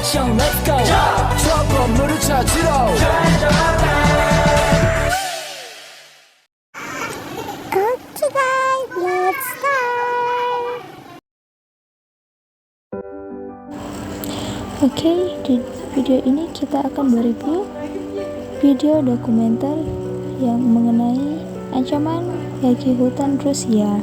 액션 let's go 저 건물을 찾으러 Okay guys, let's start. Oke, di video ini kita akan mereview video dokumenter yang mengenai ancaman bagi hutan Rusia.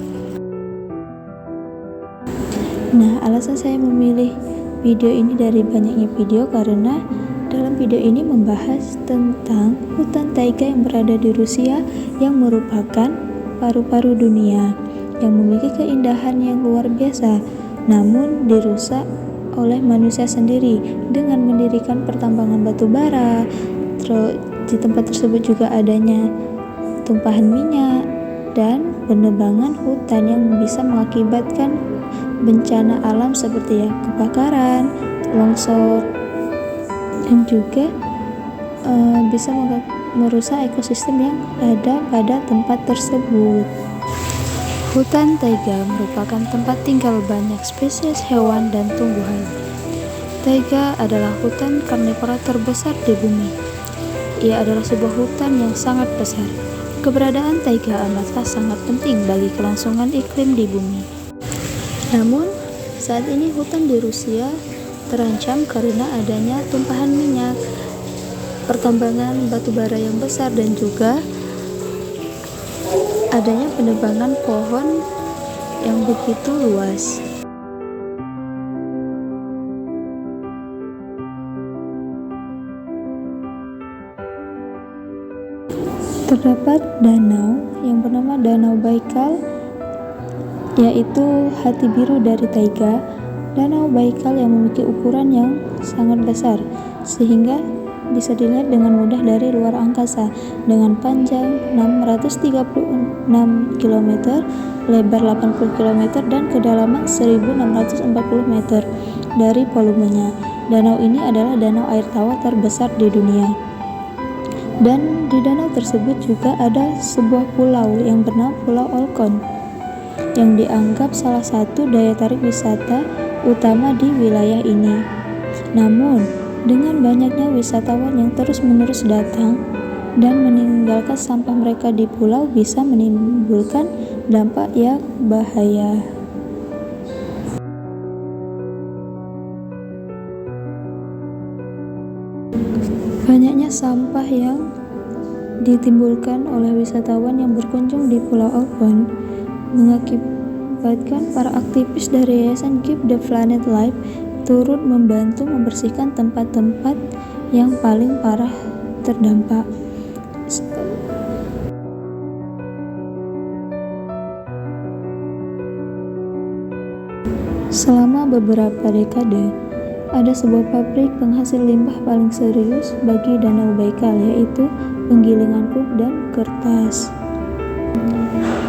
Nah, alasan saya memilih video ini dari banyaknya video karena dalam video ini membahas tentang hutan taiga yang berada di Rusia yang merupakan paru-paru dunia yang memiliki keindahan yang luar biasa, namun dirusak oleh manusia sendiri dengan mendirikan pertambangan batu bara. Terus di tempat tersebut juga adanya tumpahan minyak dan penebangan hutan yang bisa mengakibatkan bencana alam seperti kebakaran, longsor, dan juga bisa merusak ekosistem yang ada pada tempat tersebut. Hutan taiga merupakan tempat tinggal banyak spesies hewan dan tumbuhan. Taiga adalah hutan karnivora terbesar di bumi. Ia adalah sebuah hutan yang sangat besar. Keberadaan taiga amatlah sangat penting bagi kelangsungan iklim di bumi. Namun, saat ini hutan di Rusia terancam karena adanya tumpahan minyak, pertambangan batu bara yang besar, dan juga adanya penebangan pohon yang begitu luas. Terdapat danau yang bernama Danau Baikal, yaitu hati biru dari taiga. Danau Baikal yang memiliki ukuran yang sangat besar sehingga bisa dilihat dengan mudah dari luar angkasa, dengan panjang 636 km, lebar 80 km, dan kedalaman 1640 meter dari volumenya. Danau ini adalah danau air tawar terbesar di dunia. Dan di danau tersebut juga ada sebuah pulau yang bernama Pulau Olkhon, yang dianggap salah satu daya tarik wisata utama di wilayah ini. Namun, dengan banyaknya wisatawan yang terus-menerus datang dan meninggalkan sampah mereka di pulau bisa menimbulkan dampak yang bahaya. Banyaknya sampah yang ditimbulkan oleh wisatawan yang berkunjung di Pulau Olkhon mengakibatkan para aktivis dari Yayasan Keep the Planet Alive turut membantu membersihkan tempat-tempat yang paling parah terdampak. Selama beberapa dekade, ada sebuah pabrik penghasil limbah paling serius bagi Danau Baikal, yaitu penggilingan pulp dan kertas,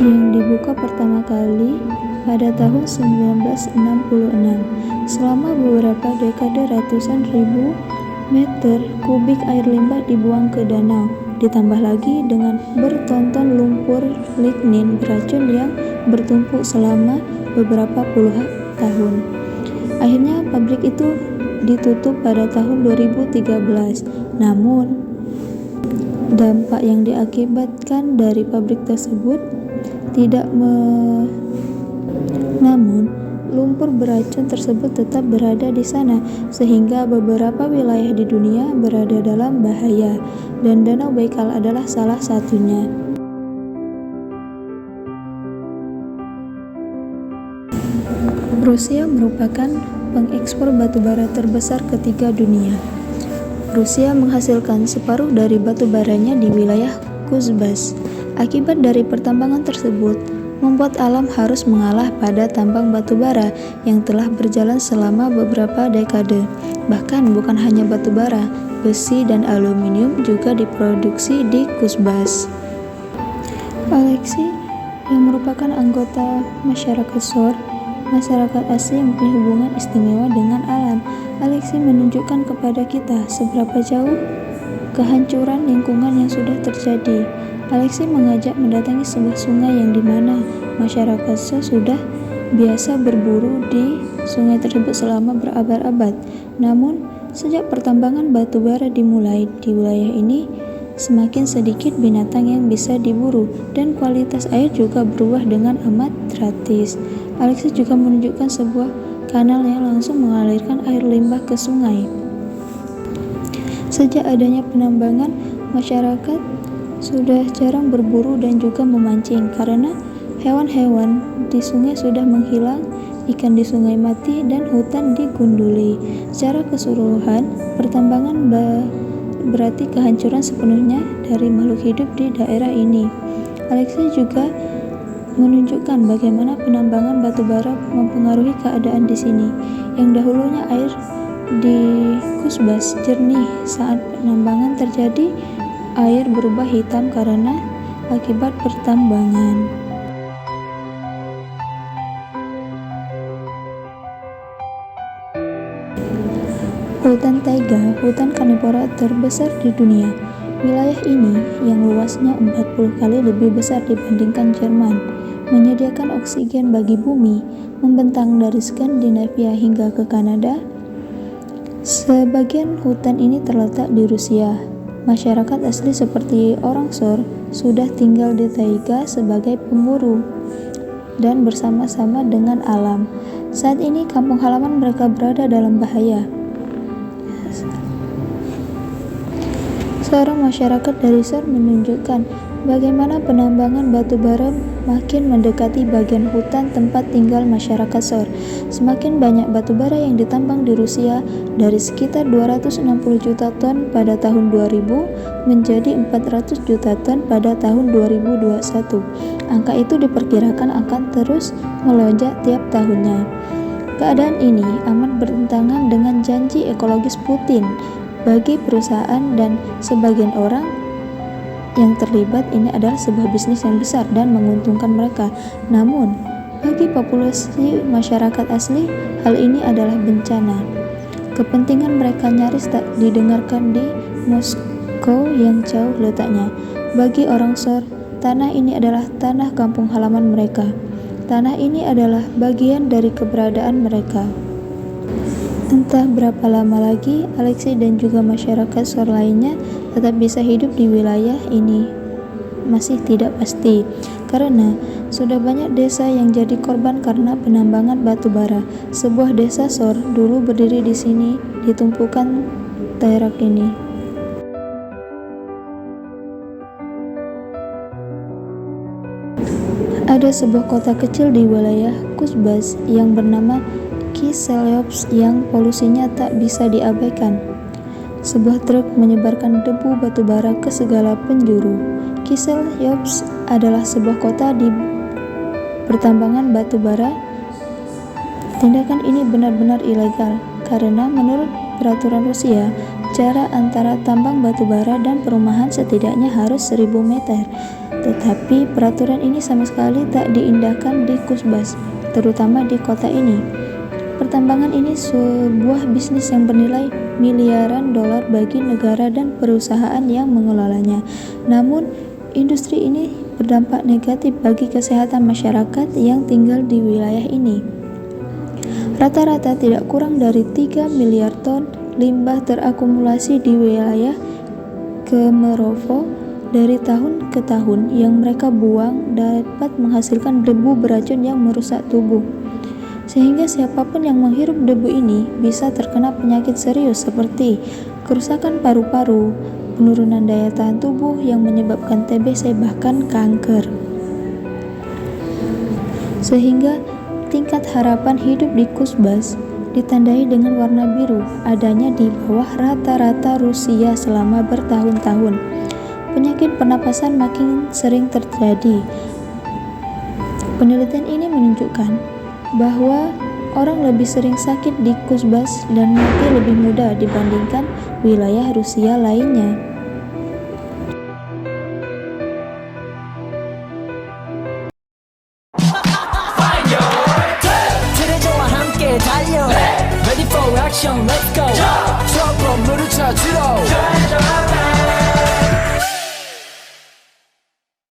yang dibuka pertama kali pada tahun 1966. Selama beberapa dekade, ratusan ribu meter kubik air limbah dibuang ke danau, ditambah lagi dengan bertonton lumpur lignin beracun yang bertumpuk selama beberapa puluh tahun. Akhirnya pabrik itu ditutup pada tahun 2013. Namun, dampak yang diakibatkan dari pabrik tersebut namun lumpur beracun tersebut tetap berada di sana, sehingga beberapa wilayah di dunia berada dalam bahaya, dan Danau Baikal adalah salah satunya. Rusia merupakan pengekspor batu bara terbesar ketiga dunia. Rusia menghasilkan separuh dari batu baranya di wilayah Kuzbas. Akibat dari pertambangan tersebut, membuat alam harus mengalah pada tambang batu bara yang telah berjalan selama beberapa dekade. Bahkan bukan hanya batu bara, besi dan aluminium juga diproduksi di Kuzbas. Alexei, yang merupakan anggota masyarakat Sor, masyarakat asli yang mempunyai hubungan istimewa dengan alam. Alexei menunjukkan kepada kita seberapa jauh kehancuran lingkungan yang sudah terjadi. Alexei mengajak mendatangi sebuah sungai yang dimana masyarakat sudah biasa berburu di sungai tersebut selama berabad-abad. Namun, Sejak pertambangan batu bara dimulai di wilayah ini, semakin sedikit binatang yang bisa diburu dan kualitas air juga berubah dengan amat drastis. Alexis juga menunjukkan sebuah kanal yang langsung mengalirkan air limbah ke sungai. Sejak adanya penambangan, masyarakat sudah jarang berburu dan juga memancing karena hewan-hewan di sungai sudah menghilang, ikan di sungai mati, dan hutan digunduli. Secara keseluruhan, pertambangan berarti kehancuran sepenuhnya dari makhluk hidup di daerah ini. Alexis juga menunjukkan bagaimana penambangan batu bara mempengaruhi keadaan di sini. Yang dahulunya air di Kusbas jernih, saat penambangan terjadi, air berubah hitam karena akibat pertambangan. Hutan taiga, hutan karnivora terbesar di dunia. Wilayah ini yang luasnya 40 kali lebih besar dibandingkan Jerman, menyediakan oksigen bagi bumi, membentang dari Skandinavia hingga ke Kanada. Sebagian hutan ini terletak di Rusia. Masyarakat asli seperti orang Sor sudah tinggal di taiga sebagai pemburu dan bersama-sama dengan alam. Saat ini kampung halaman mereka berada dalam bahaya. Seorang masyarakat dari Sor menunjukkan bagaimana penambangan batu bara makin mendekati bagian hutan tempat tinggal masyarakat Sor. Semakin banyak batu bara yang ditambang di Rusia, dari sekitar 260 juta ton pada tahun 2000 menjadi 400 juta ton pada tahun 2021. Angka itu diperkirakan akan terus melonjak tiap tahunnya. Keadaan ini amat bertentangan dengan janji ekologis Putin. Bagi perusahaan dan sebagian orang yang terlibat, ini adalah sebuah bisnis yang besar dan menguntungkan mereka. Namun, bagi populasi masyarakat asli, hal ini adalah bencana. Kepentingan mereka nyaris tak didengarkan di Moskow yang jauh letaknya. Bagi orang Sor, tanah ini adalah tanah kampung halaman mereka. Tanah ini adalah bagian dari keberadaan mereka. Entah berapa lama lagi Alexis dan juga masyarakat Sor lainnya tetap bisa hidup di wilayah ini masih tidak pasti, karena sudah banyak desa yang jadi korban karena penambangan batu bara. Sebuah desa Sor dulu berdiri di sini, di tumpukan terak ini. Ada sebuah kota kecil di wilayah Kusbas yang bernama Kiselyovsk yang polusinya tak bisa diabaikan. Sebuah truk menyebarkan debu batu bara ke segala penjuru. Kiselyovsk adalah sebuah kota di pertambangan batu bara. Tindakan ini benar-benar ilegal karena menurut peraturan Rusia, jarak antara tambang batu bara dan perumahan setidaknya harus 1000 meter. Tetapi peraturan ini sama sekali tak diindahkan di Kusbas, terutama di kota ini. Pertambangan ini sebuah bisnis yang bernilai miliaran dolar bagi negara dan perusahaan yang mengelolanya. Namun, industri ini berdampak negatif bagi kesehatan masyarakat yang tinggal di wilayah ini. Rata-rata tidak kurang dari 3 miliar ton limbah terakumulasi di wilayah Kemerovo dari tahun ke tahun yang mereka buang dapat menghasilkan debu beracun yang merusak tubuh. Sehingga siapapun yang menghirup debu ini bisa terkena penyakit serius seperti kerusakan paru-paru, penurunan daya tahan tubuh yang menyebabkan TBC bahkan kanker. Sehingga tingkat harapan hidup di Kusbas ditandai dengan warna biru, adanya di bawah rata-rata Rusia selama bertahun-tahun. Penyakit pernapasan makin sering terjadi. Penelitian ini menunjukkan bahwa orang lebih sering sakit di Kusbas dan mati lebih mudah dibandingkan wilayah Rusia lainnya. Ready for action, let's go. 추억 건물을 찾으러